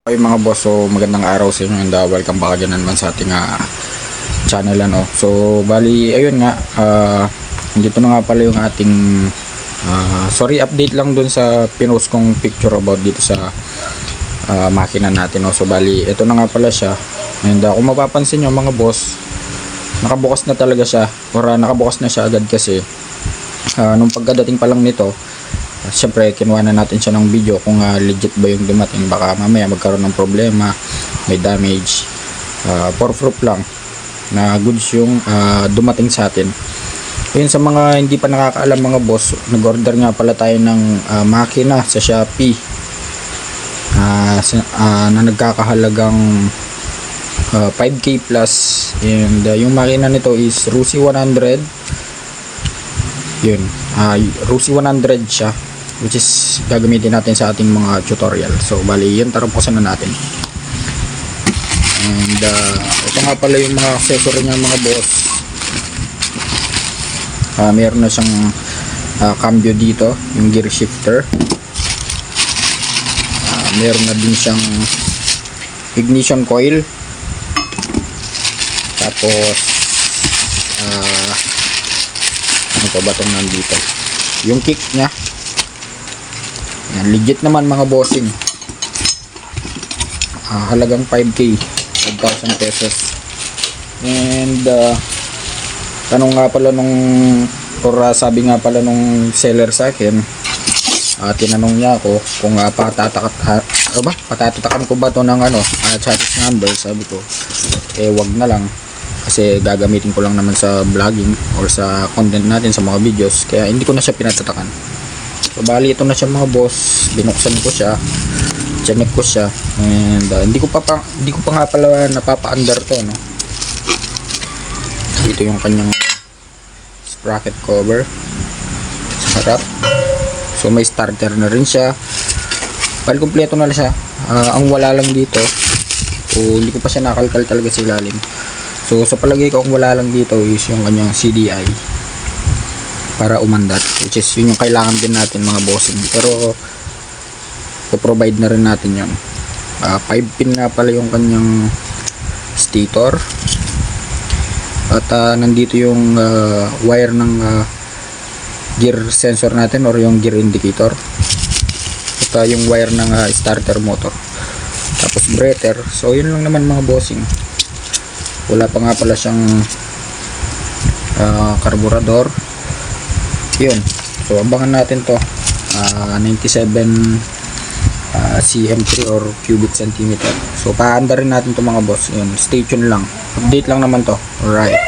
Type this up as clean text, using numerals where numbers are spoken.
Ay mga boss, so magandang araw sa inyo and welcome back again naman sa ating channel ano. So bali ayun nga, dito na nga pala yung ating sorry, update lang dun sa pinost kong picture about dito sa makina natin no. So bali ito na nga pala siya, and kung mapapansin nyo mga boss, nakabukas na talaga siya, or nakabukas na siya agad kasi nung pagkadating pa lang nito, syempre kinuha na natin siya ng video kung legit ba yung dumating. Baka mamaya magkaroon ng problema, may damage. For proof lang na goods yung dumating sa atin. Yun, sa mga hindi pa nakakaalam mga boss, nag-order nga pala tayo ng makina sa Shopee na nagkakahalagang 5K plus, and yung makina nito is Rusi 100. Yun, Rusi 100 siya, which is gagamitin natin sa ating mga tutorial. So bali yun, tara buksan na natin. And ito nga pala yung mga accessory niya mga boss. Meron na siyang cambio dito, yung gear shifter. Meron na din siyang ignition coil. Tapos ano pa ba itong nandito, yung kick nya. Yan, legit naman mga bossing. Halagang 5K, 5,000 pesos. And tanong nga pala nung, or sabi nga pala nung seller sa akin, tinanong niya ako kung patatakan ko ba to ng chassis number. Sabi ko wag na lang, kasi gagamitin ko lang naman sa vlogging or sa content natin sa mga videos, kaya hindi ko na siya pinatatakan. So bali ito na siya mga boss, binuksan ko siya, chinek ko siya, and hindi ko pa nga pala napapa-under to no. Ito yung kanyang sprocket cover sa harap. So may starter na rin siya, bali kompleto na siya. Ang wala lang dito, hindi ko pa siya nakalkal talaga sa ilalim. So sa palagay ko, ang wala lang dito is yung kanyang CDI para umandat, which is yun yung kailangan din natin mga bossing, pero po-provide na rin natin yun. 5 pin nga pala yung kanyang stator, at nandito yung wire ng gear sensor natin or yung gear indicator, at yung wire ng starter motor, tapos breather. So yun lang naman mga bossing. Wala pa nga pala siyang carburetor. Yun, so abangan natin to. 97 cm3 or cubic centimeter. So paanda rin natin to mga boss. Yun, stay tuned lang, update lang naman to. Alright.